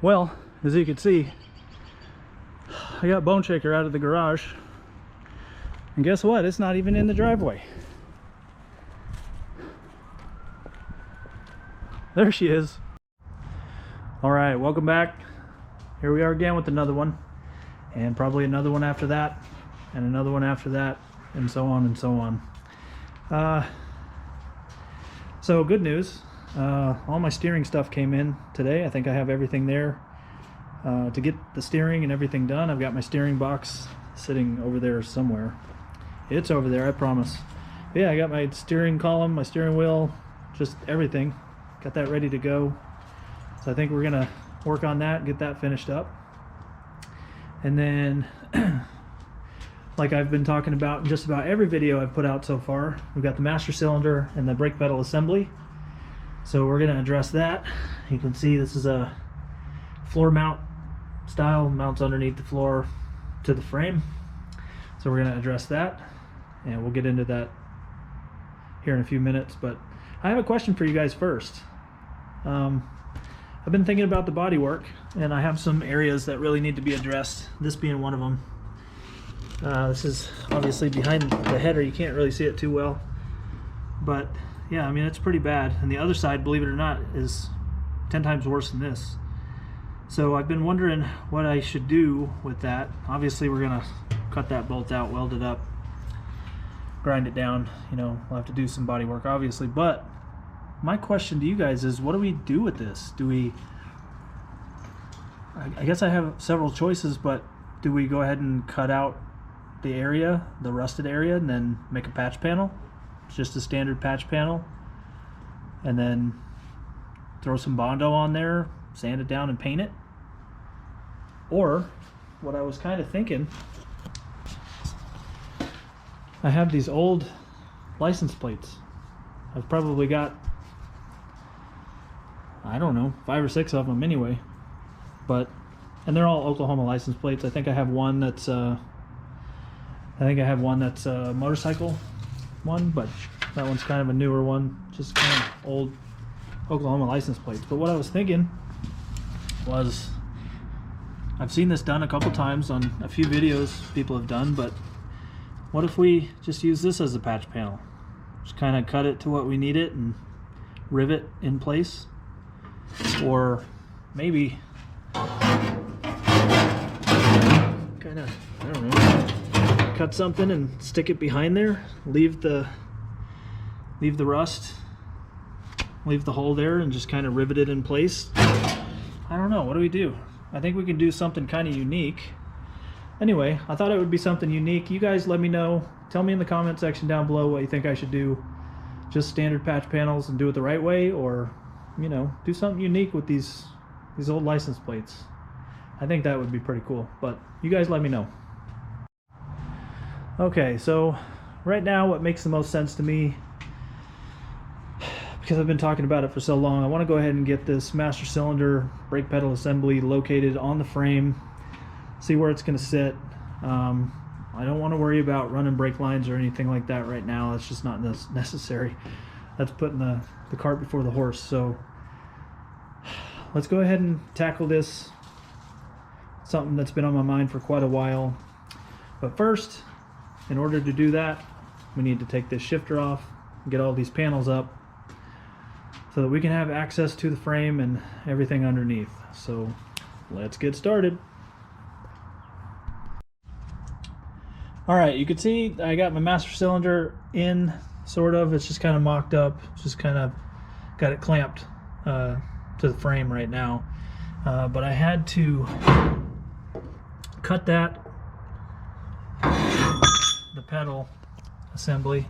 Well, as you can see, I got Boneshaker out of the garage, and guess what? It's not even in the driveway. There she is. All right, welcome back. Here we are again with another one, and probably another one after that, and another one after that, and so on and so on. So good news, all my steering stuff came in today. I think I have everything there to get the steering and everything done. I've got my steering box sitting over there somewhere. It's over there, I promise. But yeah, I got my steering column, my steering wheel, just everything. Got that ready to go. So I think we're gonna work on that, get that finished up. And then like I've been talking about in just about every video I've put out so far, we've got the master cylinder and the brake pedal assembly. So we're gonna address that. You can see this is a floor mount style, mounts underneath the floor to the frame. So we're gonna address that, and we'll get into that here in a few minutes. But I have a question for you guys first. I've been thinking about the bodywork, and I have some areas that really need to be addressed, this being one of them. This is obviously behind the header, you can't really see it too well, but yeah, I mean, it's pretty bad. And the other side, believe it or not, is 10 times worse than this. So I've been wondering what I should do with that. Obviously we're gonna cut that bolt out, weld it up, grind it down, you know, we'll have to do some body work obviously. But my question to you guys is, what do we do with this? Do we, I guess I have several choices, but do we go ahead and cut out the area, the rusted area, and then make a patch panel? It's just a standard patch panel, and then throw some Bondo on there, sand it down and paint it? Or what I was kind of thinking, I have these old license plates. I've probably got, I don't know, 5 or 6 of them anyway, and they're all Oklahoma license plates. I think I have one that's a motorcycle one, but that one's kind of a newer one, just kind of old Oklahoma license plates. But what I was thinking was, I've seen this done a couple times on a few videos people have done, but what if we just use this as a patch panel? Just kind of cut it to what we need it and rivet in place. Or maybe kind of, I don't know, cut something and stick it behind there, leave the rust, leave the hole there, and just kind of rivet it in place. I don't know, what do we do? I think we can do something kind of unique. Anyway, I thought it would be something unique. You guys let me know, tell me in the comment section down below what you think I should do. Just standard patch panels and do it the right way, or, you know, do something unique with these old license plates. I think that would be pretty cool, but you guys let me know. Okay, so right now what makes the most sense to me, because I've been talking about it for so long, I want to go ahead and get this master cylinder brake pedal assembly located on the frame, see where it's going to sit. I don't want to worry about running brake lines or anything like that right now. That's just not necessary. That's putting the cart before the horse. So let's go ahead and tackle this, something that's been on my mind for quite a while. But first, in order to do that, we need to take this shifter off and get all these panels up so that we can have access to the frame and everything underneath. So let's get started. Alright, you can see I got my master cylinder in, sort of. It's just kind of mocked up, just kind of got it clamped to the frame right now. But I had to cut that, the pedal assembly,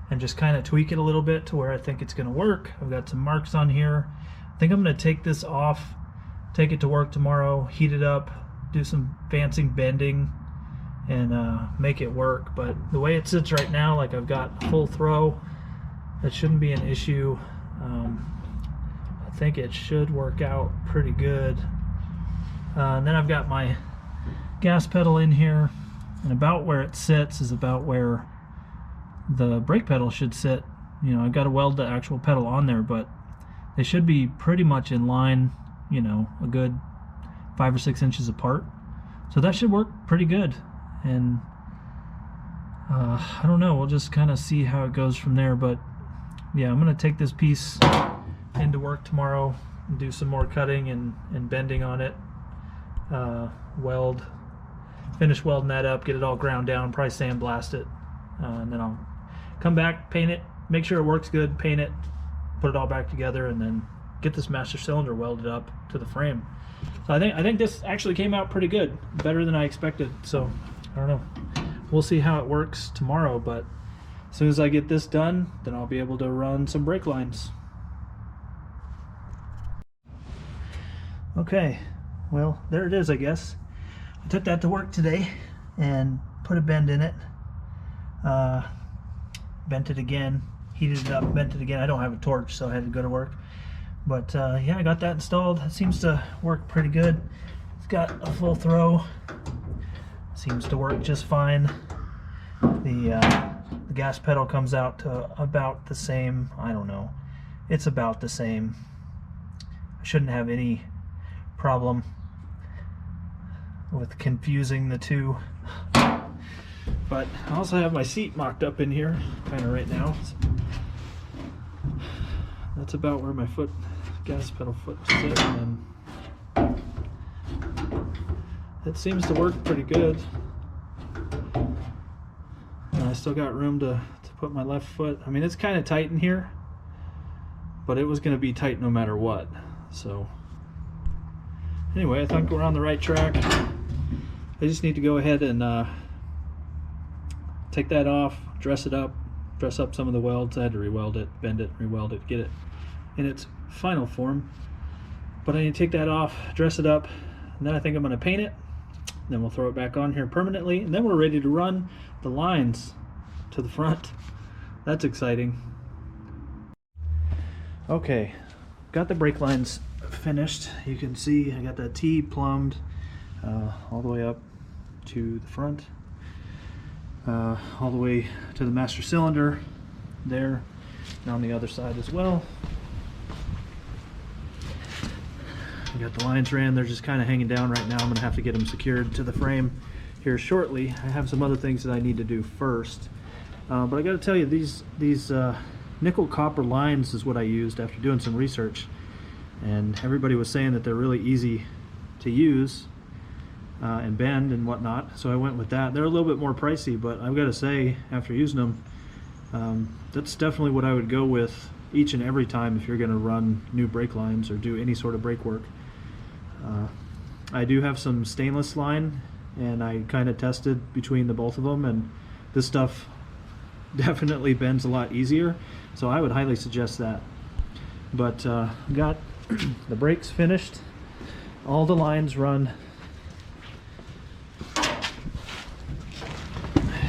and just kind of tweak it a little bit to where I think it's going to work. I've got some marks on here. I think I'm going to take this off, take it to work tomorrow, heat it up, do some fancy bending, and make it work. But the way it sits right now, like I've got full throw, that shouldn't be an issue. I think it should work out pretty good. And then I've got my gas pedal in here, and about where it sits is about where the brake pedal should sit. You know, I've got to weld the actual pedal on there, but they should be pretty much in line, you know, a good 5 or 6 inches apart. So that should work pretty good. And I don't know, we'll just kind of see how it goes from there. But yeah, I'm going to take this piece into work tomorrow and do some more cutting and bending on it. Finish welding that up, get it all ground down, probably sandblast it. And then I'll come back, paint it, make sure it works good, paint it, put it all back together, and then get this master cylinder welded up to the frame. So I think this actually came out pretty good, better than I expected. So I don't know, we'll see how it works tomorrow, but as soon as I get this done, then I'll be able to run some brake lines. Okay, well, there it is, I guess. I took that to work today and put a bend in it, bent it again, heated it up, bent it again. I don't have a torch, so I had to go to work. But yeah, I got that installed. It seems to work pretty good. It's got a full throw. Seems to work just fine. The gas pedal comes out to about the same. I don't know. It's about the same. I shouldn't have any problem with confusing the two. But I also have my seat mocked up in here kind of right now. That's about where my gas pedal foot sits, and it seems to work pretty good. And I still got room to put my left foot. I mean, it's kind of tight in here, but it was going to be tight no matter what. So anyway, I think we're on the right track. I just need to go ahead and take that off, dress up some of the welds. I had to re-weld it, bend it, re-weld it, get it in its final form. But I need to take that off, dress it up, and then I think I'm going to paint it. Then we'll throw it back on here permanently, and then we're ready to run the lines to the front. That's exciting. Okay, got the brake lines finished. You can see I got that T plumbed all the way up to the front, all the way to the master cylinder there, and on the other side as well. I got the lines ran. They're just kind of hanging down right now. I'm going to have to get them secured to the frame here shortly. I have some other things that I need to do first, but I got to tell you, these nickel copper lines is what I used after doing some research, and everybody was saying that they're really easy to use and bend and whatnot, so I went with that. They're a little bit more pricey, but I've got to say, after using them, that's definitely what I would go with each and every time if you're going to run new brake lines or do any sort of brake work. I do have some stainless line, and I kind of tested between the both of them, and this stuff definitely bends a lot easier, so I would highly suggest that. But got the brakes finished, all the lines run,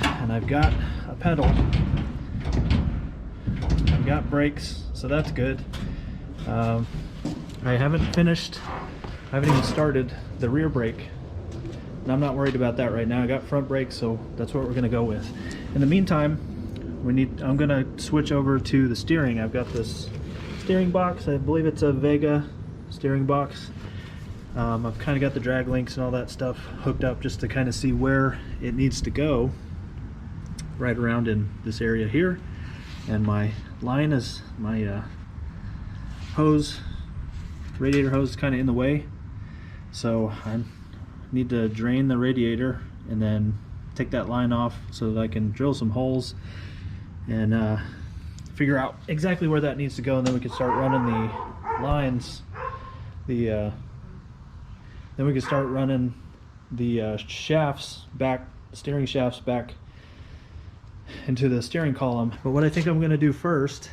and I've got a pedal, I've got brakes, so that's good. I haven't even started the rear brake, and I'm not worried about that right now. I got front brakes, so that's what we're going to go with. In the meantime, I'm going to switch over to the steering. I've got this steering box. I believe it's a Vega steering box. I've kind of got the drag links and all that stuff hooked up just to kind of see where it needs to go, right around in this area here. And my line is my hose, radiator hose, is kind of in the way, so I need to drain the radiator and then take that line off so that I can drill some holes and figure out exactly where that needs to go, and then we can start running the lines, then we can start running the shafts back, steering shafts back into the steering column. But what I think I'm going to do first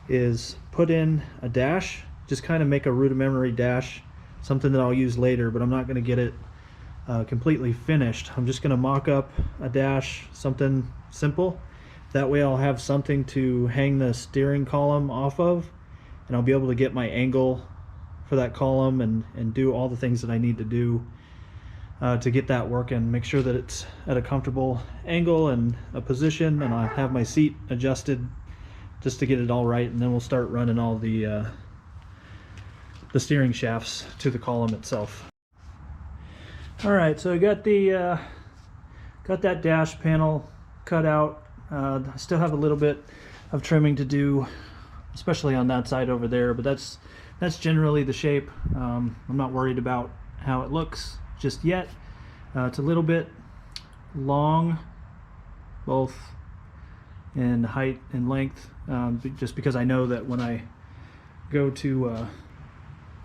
is put in a dash, just kind of make a rudimentary dash, something that I'll use later, but I'm not going to get it completely finished. I'm just going to mock up a dash, something simple. That way I'll have something to hang the steering column off of, and I'll be able to get my angle for that column and do all the things that I need to do to get that working, make sure that it's at a comfortable angle and a position, and I'll have my seat adjusted just to get it all right, and then we'll start running all the steering shafts to the column itself. All right, so I got the got that dash panel cut out. I still have a little bit of trimming to do, especially on that side over there, but that's generally the shape. I'm not worried about how it looks just yet. It's a little bit long, both in height and length, just because I know that when I go to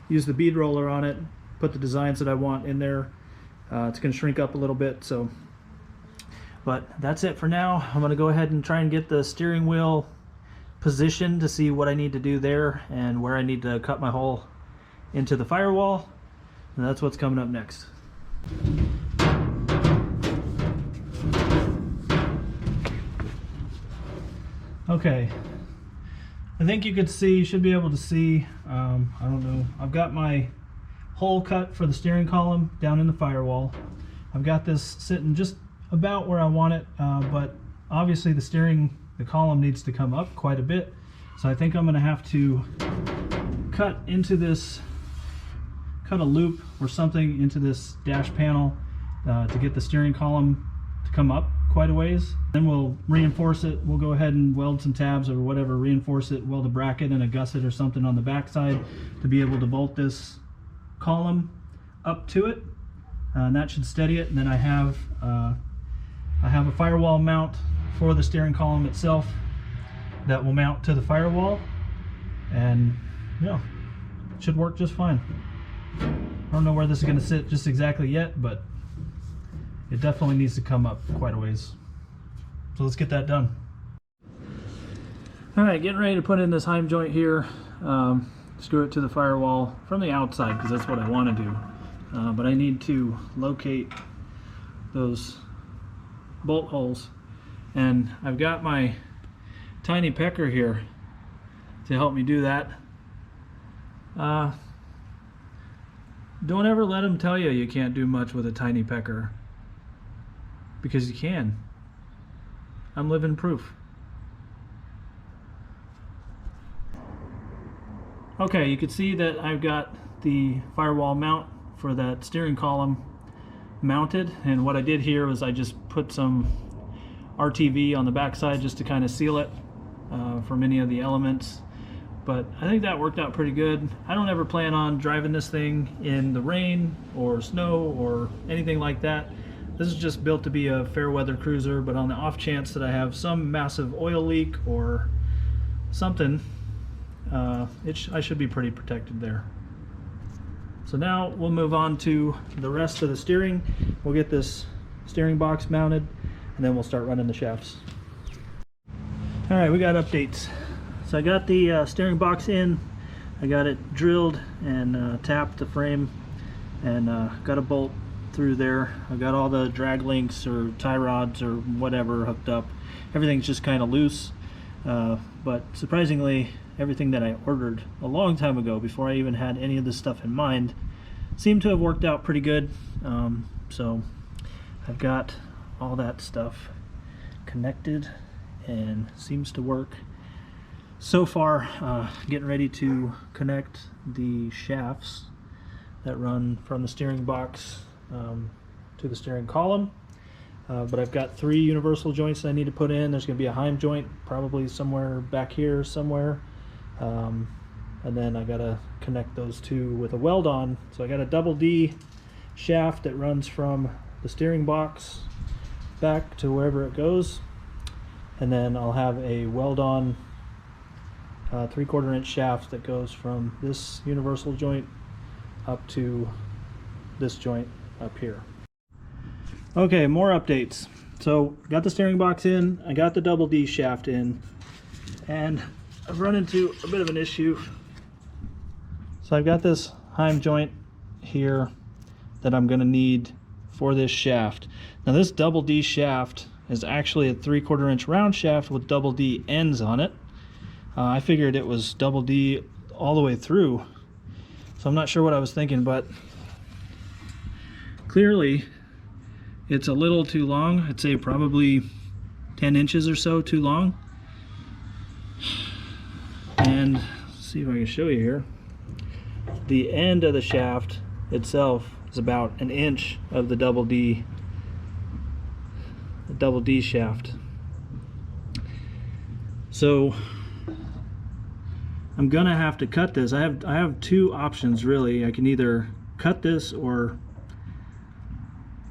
use the bead roller on it, put the designs that I want in there, it's going to shrink up a little bit. So, but that's it for now. I'm going to go ahead and try and get the steering wheel positioned to see what I need to do there and where I need to cut my hole into the firewall. And that's what's coming up next. Okay, I think you could see, you should be able to see, I don't know, I've got my hole cut for the steering column down in the firewall. I've got this sitting just about where I want it, but obviously the column needs to come up quite a bit. So I think I'm going to have to cut into this, cut a loop or something into this dash panel to get the steering column to come up quite a ways. Then we'll reinforce it. We'll go ahead and weld some tabs or whatever, reinforce it, weld a bracket and a gusset or something on the backside to be able to bolt this column up to it, and that should steady it. And then I have a firewall mount for the steering column itself that will mount to the firewall, and yeah, it should work just fine. I don't know where this is going to sit just exactly yet, but it definitely needs to come up quite a ways. So let's get that done. All right, getting ready to put in this Heim joint here. Screw it to the firewall from the outside because that's what I want to do. But I need to locate those bolt holes. And I've got my tiny pecker here to help me do that. Don't ever let them tell you can't do much with a tiny pecker, because you can. I'm living proof. Okay, you can see that I've got the firewall mount for that steering column mounted, and what I did here was I just put some RTV on the backside just to kind of seal it from any of the elements. But I think that worked out pretty good. I don't ever plan on driving this thing in the rain or snow or anything like that. This is just built to be a fair weather cruiser, but on the off chance that I have some massive oil leak or something, I should be pretty protected there. So now we'll move on to the rest of the steering. We'll get this steering box mounted, and then we'll start running the shafts. All right, we got updates. So I got the steering box in. I got it drilled and tapped the frame, and got a bolt through there. I got all the drag links or tie rods or whatever hooked up. Everything's just kind of loose, but surprisingly, everything that I ordered a long time ago, before I even had any of this stuff in mind, seemed to have worked out pretty good. So I've got all that stuff connected and seems to work so far. Getting ready to connect the shafts that run from the steering box to the steering column. But I've got 3 universal joints that I need to put in. There's going to be a Heim joint probably somewhere back here somewhere. And then I got to connect those 2 with a weld on. So I got a double D shaft that runs from the steering box back to wherever it goes. And then I'll have a weld on 3/4 inch shaft that goes from this universal joint up to this joint up here. Okay, more updates. So got the steering box in, I got the double D shaft in, and I've run into a bit of an issue. So I've got this Heim joint here that I'm going to need for this shaft. Now this double D shaft is actually a 3/4 inch round shaft with double D ends on it. I figured it was double D all the way through, so I'm not sure what I was thinking, but clearly it's a little too long. I'd say probably 10 inches or so too long. And let's see if I can show you here. The end of the shaft itself is about an inch of the double D shaft. So I'm gonna have to cut this. I have two options really. I can either cut this or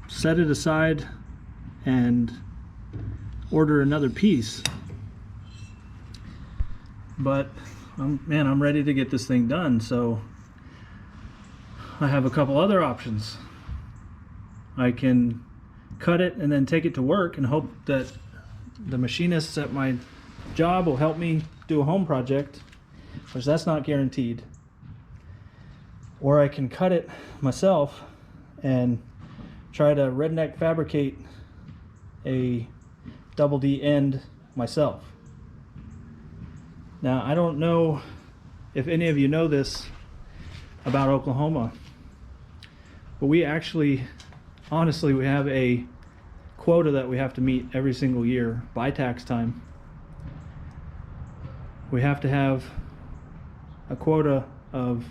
set it aside and order another piece. But man, I'm ready to get this thing done, so I have a couple other options. I can cut it and then take it to work and hope that the machinists at my job will help me do a home project, which that's not guaranteed. Or I can cut it myself and try to redneck fabricate a double D end myself. Now, I don't know if any of you know this about Oklahoma, but we actually, honestly, we have a quota that we have to meet every single year by tax time. We have to have a quota of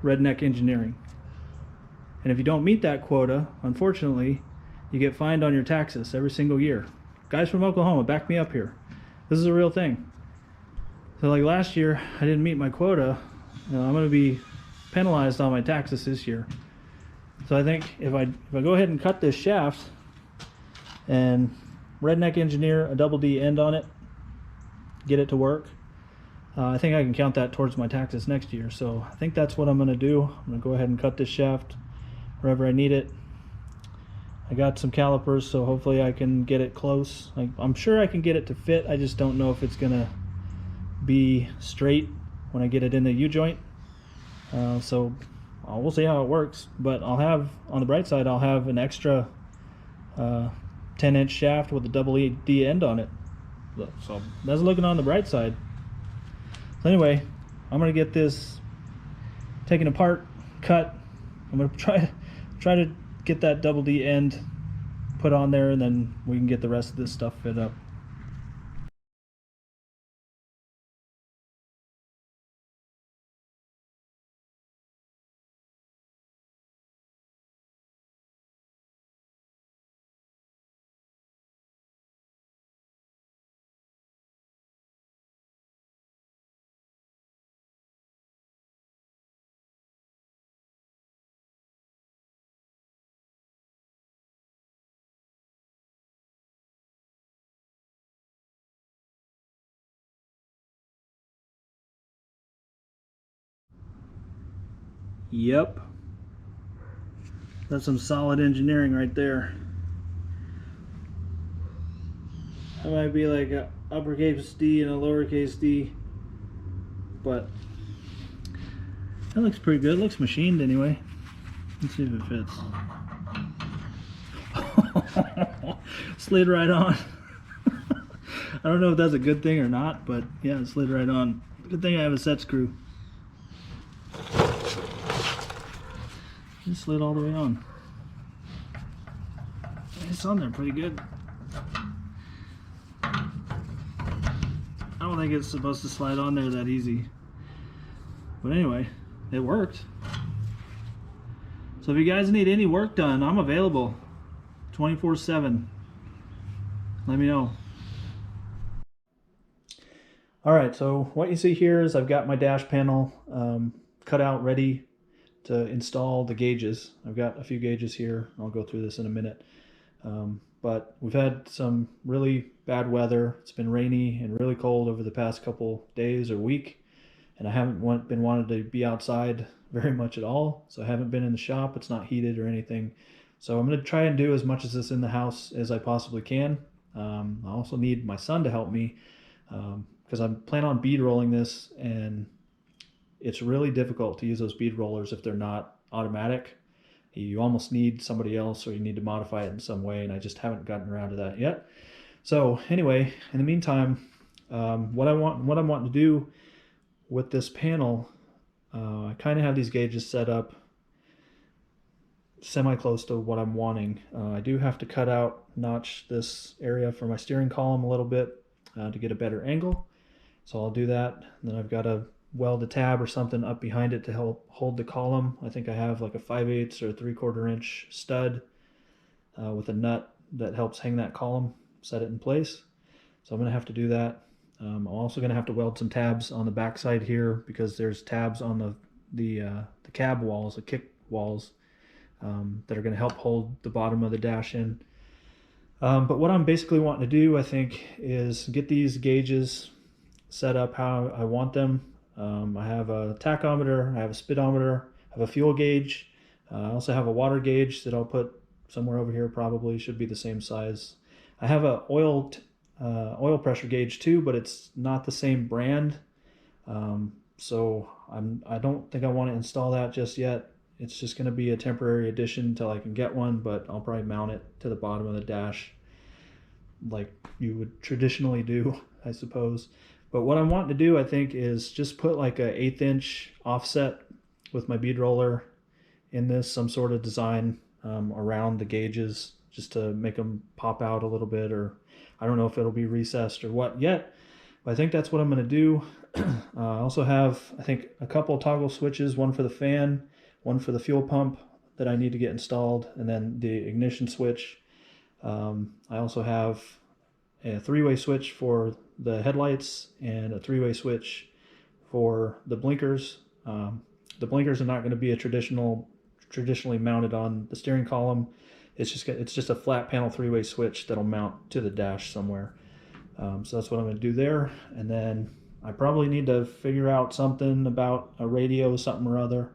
redneck engineering. And if you don't meet that quota, unfortunately, you get fined on your taxes every single year. Guys from Oklahoma, back me up here. This is a real thing. So like last year, I didn't meet my quota. I'm going to be penalized on my taxes this year. So I think if I go ahead and cut this shaft and redneck engineer a double D end on it, get it to work, I think I can count that towards my taxes next year. So I think that's what I'm going to do. I'm going to go ahead and cut this shaft wherever I need it. I got some calipers, so hopefully I can get it close. I'm sure I can get it to fit. I just don't know if it's going to be straight when I get it in the U-joint. So we'll see how it works. But I'll have, on the bright side, I'll have an extra 10-inch shaft with a double D end on it. So that's looking on the bright side. So anyway, I'm gonna get this taken apart, cut. I'm gonna try to get that double D end put on there, and then we can get the rest of this stuff fit up. Yep, that's some solid engineering right there. That might be like a uppercase D and a lowercase d, but that looks pretty good. It looks machined anyway. Let's see if it fits. Slid right on. I don't know if that's a good thing or not, but yeah, it slid right on. Good thing I have a set screw. It slid all the way on. It's on there pretty good. I don't think it's supposed to slide on there that easy. But anyway, it worked. So if you guys need any work done, I'm available 24/7. Let me know. Alright, so what you see here is I've got my dash panel cut out, ready to install the gauges. I've got a few gauges here. I'll go through this in a minute. But we've had some really bad weather. It's been rainy and really cold over the past couple days or week, and I haven't been wanting to be outside very much at all, so I haven't been in the shop. It's not heated or anything. So I'm going to try and do as much of this in the house as I possibly can. I also need my son to help me because I plan on bead rolling this, and it's really difficult to use those bead rollers if they're not automatic. You almost need somebody else, or you need to modify it in some way, and I just haven't gotten around to that yet. So anyway, in the meantime, what I'm wanting to do with this panel, I kind of have these gauges set up semi-close to what I'm wanting. I do have to cut out, notch this area for my steering column a little bit to get a better angle. So I'll do that. And then I've got to weld a tab or something up behind it to help hold the column. I think I have like a 5/8 or 3/4 inch stud with a nut that helps hang that column, set it in place. So I'm going to have to do that. I'm also going to have to weld some tabs on the backside here because there's tabs on the cab walls, the kick walls, that are going to help hold the bottom of the dash in. But what I'm basically wanting to do, I think, is get these gauges set up how I want them. I have a tachometer, I have a speedometer, I have a fuel gauge. I also have a water gauge that I'll put somewhere over here, probably should be the same size. I have a oil pressure gauge too, but it's not the same brand. So I don't think I want to install that just yet. It's just going to be a temporary addition until I can get one, but I'll probably mount it to the bottom of the dash like you would traditionally do, I suppose. But what I want to do, I think, is just put like a 1/8 inch offset with my bead roller in this, some sort of design around the gauges, just to make them pop out a little bit, or I don't know if it'll be recessed or what yet, but I think that's what I'm going to do. I also have, I think, a couple toggle switches, one for the fan, one for the fuel pump that I need to get installed, and then the ignition switch. I also have a 3-way switch for the headlights and a 3-way switch for the blinkers. The blinkers are not going to be a traditionally mounted on the steering column. It's just a flat panel 3-way switch that'll mount to the dash somewhere. So that's what I'm going to do there. And then I probably need to figure out something about a radio, something or other.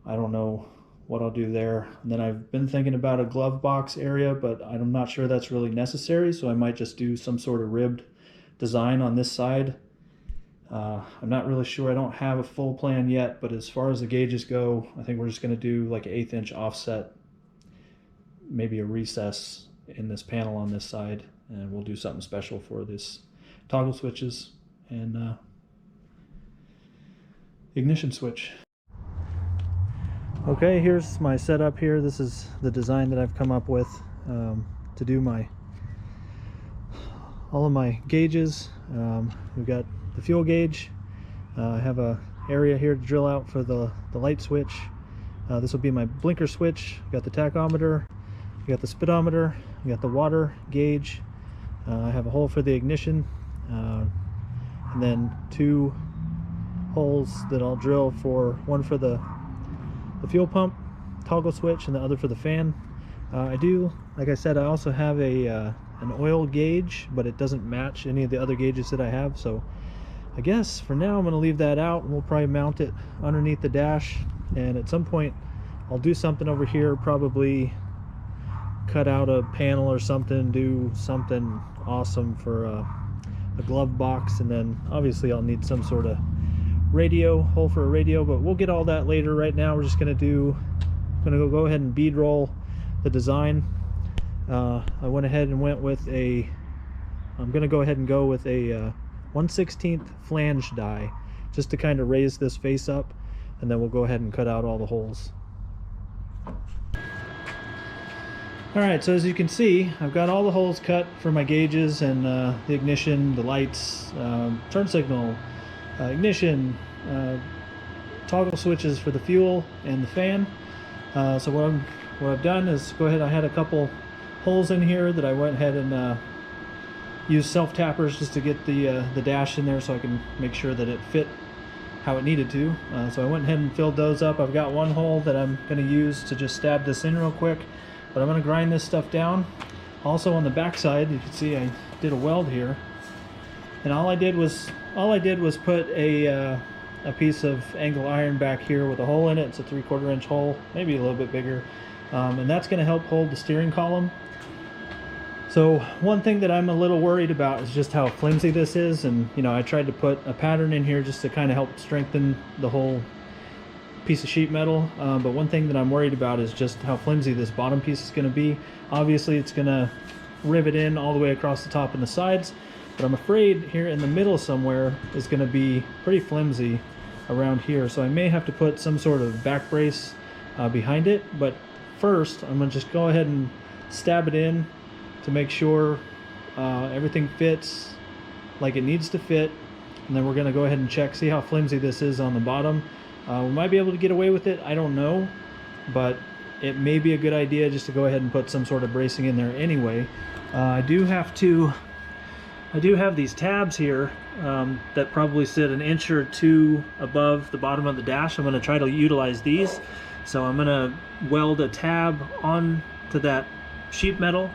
I don't know what I'll do there. And then I've been thinking about a glove box area, but I'm not sure that's really necessary, so I might just do some sort of ribbed design on this side. I'm not really sure. I don't have a full plan yet, but as far as the gauges go, I think we're just going to do like an 1/8 inch offset, maybe a recess in this panel on this side, and we'll do something special for this toggle switches and ignition switch. Okay, here's my setup here. This is the design that I've come up with to do all of my gauges. We've got the fuel gauge. I have a area here to drill out for the light switch. This will be my blinker switch. Got the tachometer, we got the speedometer, we got the water gauge. I have a hole for the ignition, and then 2 holes that I'll drill for, one for the fuel pump toggle switch and the other for the fan. I do, like I said, I also have an oil gauge, but it doesn't match any of the other gauges that I have, so I guess for now I'm going to leave that out, and we'll probably mount it underneath the dash, and at some point I'll do something over here, probably cut out a panel or something, do something awesome for a glove box, and then obviously I'll need some sort of radio, hole for a radio, but we'll get all that later. Right now we're just going to go ahead and bead roll the design. I went ahead and went with I'm going to go ahead and go with a 1/16 flange die, just to kind of raise this face up, and then we'll go ahead and cut out all the holes. Alright, so as you can see, I've got all the holes cut for my gauges and the ignition, the lights, turn signal, ignition, toggle switches for the fuel and the fan. So what I've done is go ahead, I had a couple holes in here that I went ahead and used self-tappers just to get the dash in there so I can make sure that it fit how it needed to. So I went ahead and filled those up. I've got one hole that I'm going to use to just stab this in real quick, but I'm going to grind this stuff down. Also on the back side, you can see I did a weld here, and all I did was put a piece of angle iron back here with a hole in it. It's a 3/4 inch hole, maybe a little bit bigger, and that's going to help hold the steering column. So one thing that I'm a little worried about is just how flimsy this is, and I tried to put a pattern in here just to kind of help strengthen the whole piece of sheet metal, but one thing that I'm worried about is just how flimsy this bottom piece is going to be. Obviously it's going to rivet in all the way across the top and the sides, but I'm afraid here in the middle somewhere is going to be pretty flimsy around here, so I may have to put some sort of back brace behind it. But first I'm going to just go ahead and stab it in to make sure everything fits like it needs to fit, and then we're going to go ahead and check, see how flimsy this is on the bottom. We might be able to get away with it, I don't know, but it may be a good idea just to go ahead and put some sort of bracing in there anyway. I do have these tabs here that probably sit an inch or two above the bottom of the dash. I'm going to try to utilize these. So I'm going to weld a tab on to that sheet metal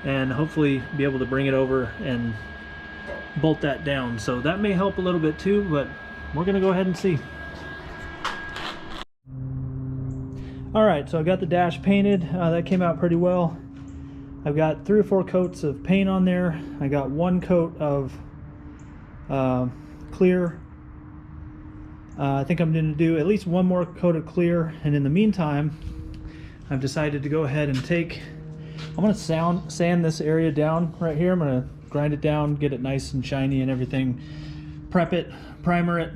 and hopefully be able to bring it over and bolt that down. So that may help a little bit too, but we're going to go ahead and see. All right, so I got the dash painted. That came out pretty well. I've got 3 or 4 coats of paint on there. I got 1 coat of clear. I think I'm going to do at least 1 more coat of clear, and in the meantime I've decided to go ahead and I'm going to sand this area down right here. I'm going to grind it down, get it nice and shiny and everything, prep it, primer it.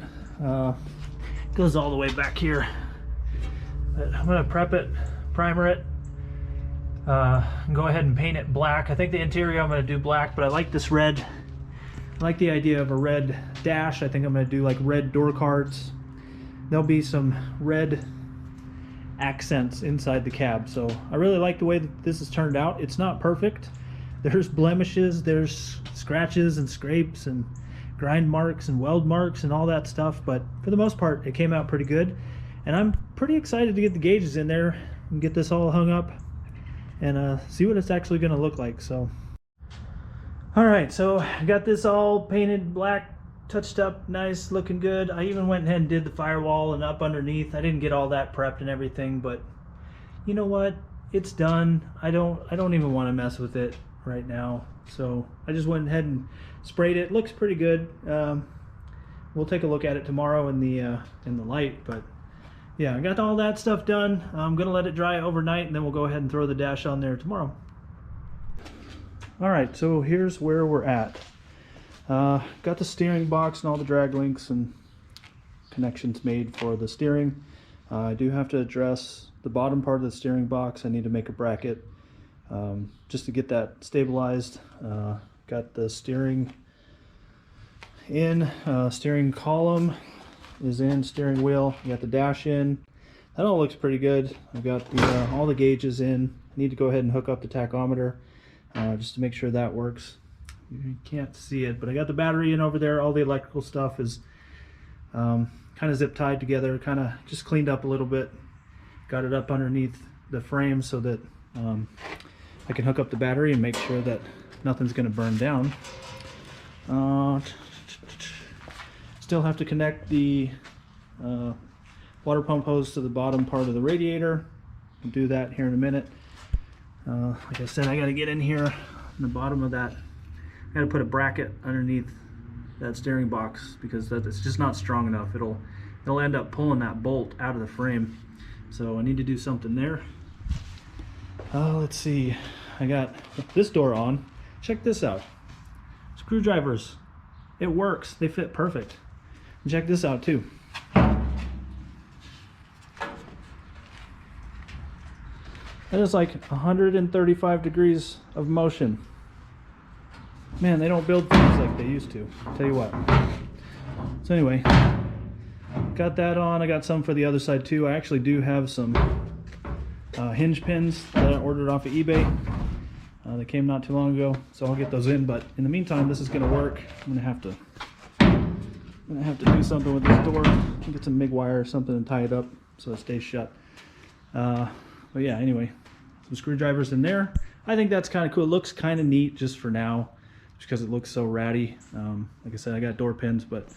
Goes all the way back here, but I'm going to prep it, primer it, and go ahead and paint it black. I think the interior I'm going to do black, but I like this red. I like the idea of a red dash. I think I'm going to do like red door cards. There'll be some red accents inside the cab. So I really like the way that this has turned out. It's not perfect. There's blemishes, there's scratches and scrapes and grind marks and weld marks and all that stuff, but for the most part it came out pretty good. And I'm pretty excited to get the gauges in there and get this all hung up and see what it's actually going to look like. So all right, so I got this all painted black, touched up, nice, looking good. I even went ahead and did the firewall and up underneath. I didn't get all that prepped and everything, but you know what? It's done. I don't even want to mess with it right now. So I just went ahead and sprayed it. Looks pretty good. We'll take a look at it tomorrow in the light, but yeah, I got all that stuff done. I'm gonna let it dry overnight, and then we'll go ahead and throw the dash on there tomorrow. All right, so here's where we're at. Got the steering box and all the drag links and connections made for the steering. I do have to address the bottom part of the steering box. I need to make a bracket just to get that stabilized. Got the steering in, steering column is in, steering wheel. I got the dash in. That all looks pretty good. I've got all the gauges in. I need to go ahead and hook up the tachometer just to make sure that works. You can't see it, but I got the battery in over there. All the electrical stuff is kind of zip tied together, kind of just cleaned up a little bit. Got it up underneath the frame so that I can hook up the battery and make sure that nothing's going to burn down. Still have to connect the water pump hose to the bottom part of the radiator. I'll do that here in a minute. Like I said, I got to get in here in the bottom of that. I got to put a bracket underneath that steering box because it's just not strong enough. It'll end up pulling that bolt out of the frame. So I need to do something there. Let's see. I got this door on. Check this out. Screwdrivers. It works. They fit perfect. And check this out too. That is like 135 degrees of motion. Man, they don't build things like they used to. I'll tell you what. So anyway, got that on. I got some for the other side too. I actually do have some hinge pins that I ordered off of eBay. They came not too long ago, so I'll get those in. But in the meantime, this is going to work. I'm gonna have to do something with this door. Get some MIG wire or something and tie it up so it stays shut. But yeah, anyway, some screwdrivers in there. I think that's kind of cool. It looks kind of neat just for now, just because it looks so ratty. Like I said, I got door pins, but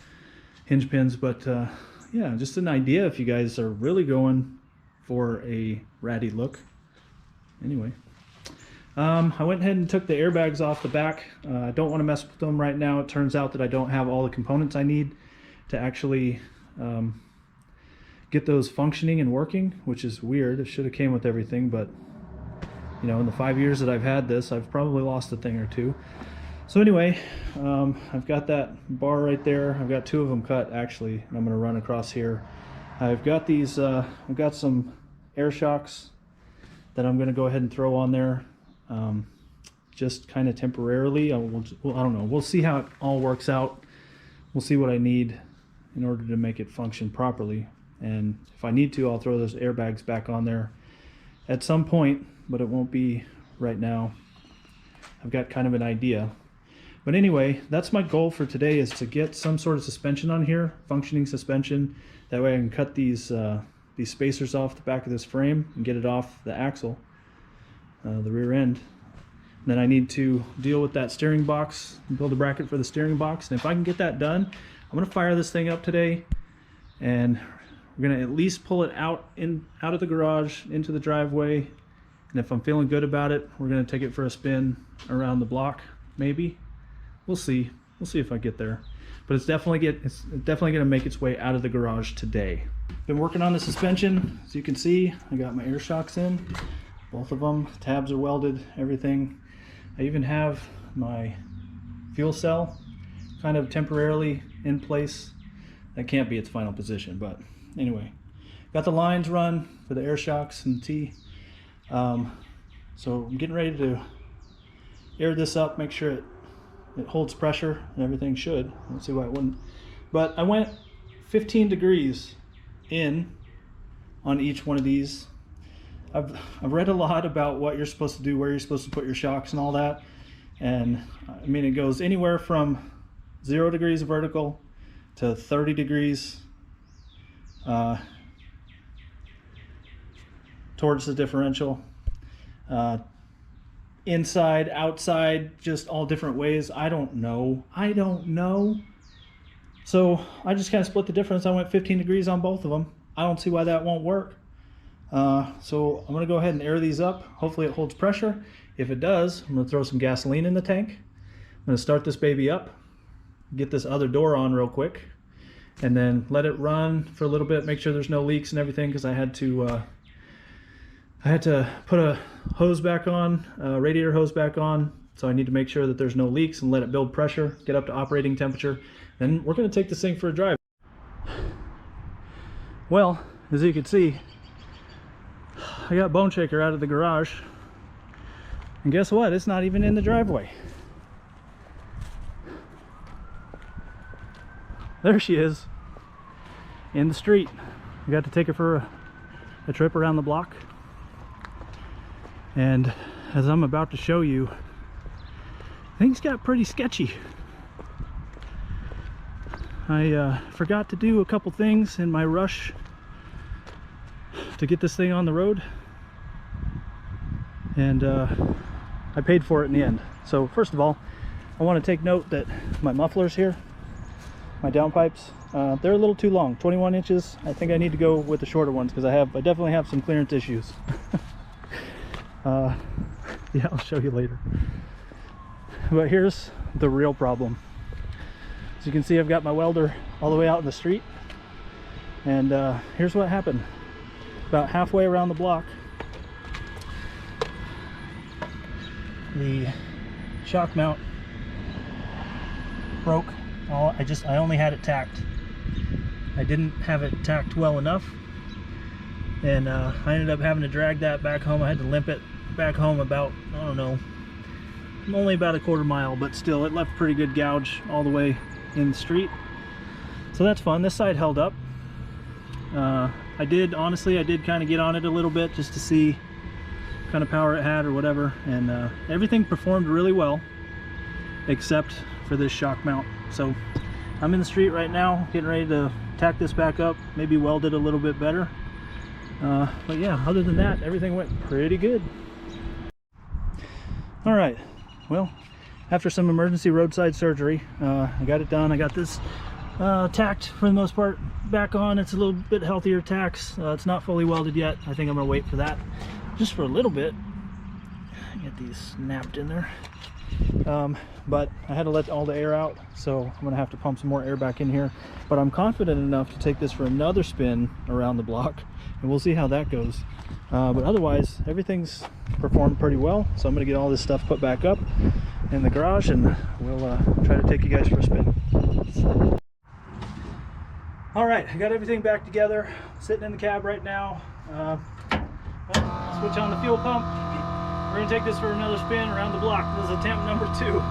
hinge pins. But yeah, just an idea if you guys are really going for a ratty look. Anyway, I went ahead and took the airbags off the back. I don't want to mess with them right now. It turns out that I don't have all the components I need to actually get those functioning and working, which is weird. It should have came with everything, but you know, in the 5 years that I've had this, I've probably lost a thing or two. So anyway, I've got that bar right there. I've got 2 of them cut actually, and I'm going to run across here. I've got these, I've got some air shocks that I'm going to go ahead and throw on there, just kind of temporarily. I don't know. We'll see how it all works out we'll see what I need in order to make it function properly. And if I need to, I'll throw those airbags back on there at some point, but it won't be right now. I've got kind of an idea. But anyway, that's my goal for today, is to get some sort of suspension on here, functioning suspension. That way I can cut these spacers off the back of this frame and get it off the axle, the rear end. And then I need to deal with that steering box, build a bracket for the steering box. And if I can get that done, I'm gonna fire this thing up today, and we're gonna at least pull it out of the garage into the driveway. And if I'm feeling good about it, we're gonna take it for a spin around the block, maybe. We'll see. We'll see if I get there. But it's definitely gonna make its way out of the garage today. Been working on the suspension. As you can see, I got my air shocks in, both of them. Tabs are welded, everything. I even have my fuel cell kind of temporarily in place. That can't be its final position, but anyway. Got the lines run for the air shocks and T. So I'm getting ready to air this up, make sure it holds pressure, and everything should. Let's see why it wouldn't. But I went 15 degrees in on each one of these. I've read a lot about what you're supposed to do, where you're supposed to put your shocks and all that. And I mean, it goes anywhere from 0 degrees vertical to 30 degrees towards the differential. Inside, outside, just all different ways. I don't know. So I just kind of split the difference. I went 15 degrees on both of them. I don't see why that won't work. So I'm gonna go ahead and air these up. Hopefully it holds pressure. If it does, I'm gonna throw some gasoline in the tank. I'm gonna start this baby up, get this other door on real quick, and then let it run for a little bit, make sure there's no leaks and everything, because I had to put a hose back on, radiator hose back on, so I need to make sure that there's no leaks and let it build pressure, get up to operating temperature. Then we're going to take this thing for a drive. Well, as you can see, I got Boneshaker out of the garage, and guess what? It's not even in the driveway. There she is, in the street. I got to take her for a trip around the block. And as I'm about to show you, things got pretty sketchy. I forgot to do a couple things in my rush to get this thing on the road, and I paid for it in the end. So first of all, I want to take note that my mufflers here, my downpipes, they're a little too long, 21 inches. I think I need to go with the shorter ones because I definitely have some clearance issues. Yeah, I'll show you later. But here's the real problem. As you can see, I've got my welder all the way out in the street, and here's what happened. About halfway around the block, the shock mount broke. I only had it tacked. I didn't have it tacked well enough, and I ended up having to drag that back home. I had to limp it back home about, I don't know, only about a quarter mile, but still it left pretty good gouge all the way in the street. So that's fun. This side held up. I did kind of get on it a little bit just to see what kind of power it had or whatever, and everything performed really well except for this shock mount. So I'm in the street right now getting ready to tack this back up, maybe weld it a little bit better. But yeah, other than that, everything went pretty good. All right, well, after some emergency roadside surgery, I got it done. I got this tacked for the most part back on. It's a little bit healthier tacks. It's not fully welded yet. I think I'm gonna wait for that just for a little bit. Get these snapped in there. But I had to let all the air out, so I'm gonna have to pump some more air back in here. But I'm confident enough to take this for another spin around the block, and we'll see how that goes. But otherwise, everything's performed pretty well, so I'm gonna get all this stuff put back up in the garage, and we'll try to take you guys for a spin. All right, I got everything back together, sitting in the cab right now. Switch on the fuel pump. We're gonna take this for another spin around the block. This is attempt number 2.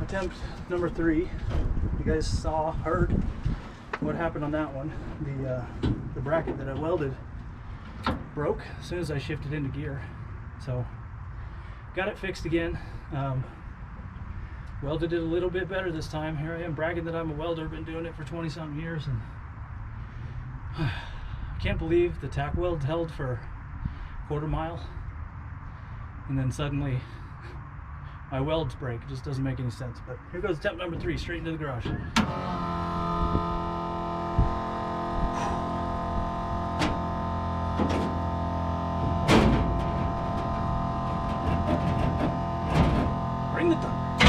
attempt number 3. You guys heard what happened on that one. The bracket that I welded broke as soon as I shifted into gear. So got it fixed again. Welded it a little bit better this time. Here I am bragging that I'm a welder, been doing it for 20-something years, and I can't believe the tack weld held for a quarter mile and then suddenly my welds break. It just doesn't make any sense. But here goes attempt number 3, straight into the garage. Bring the thunder.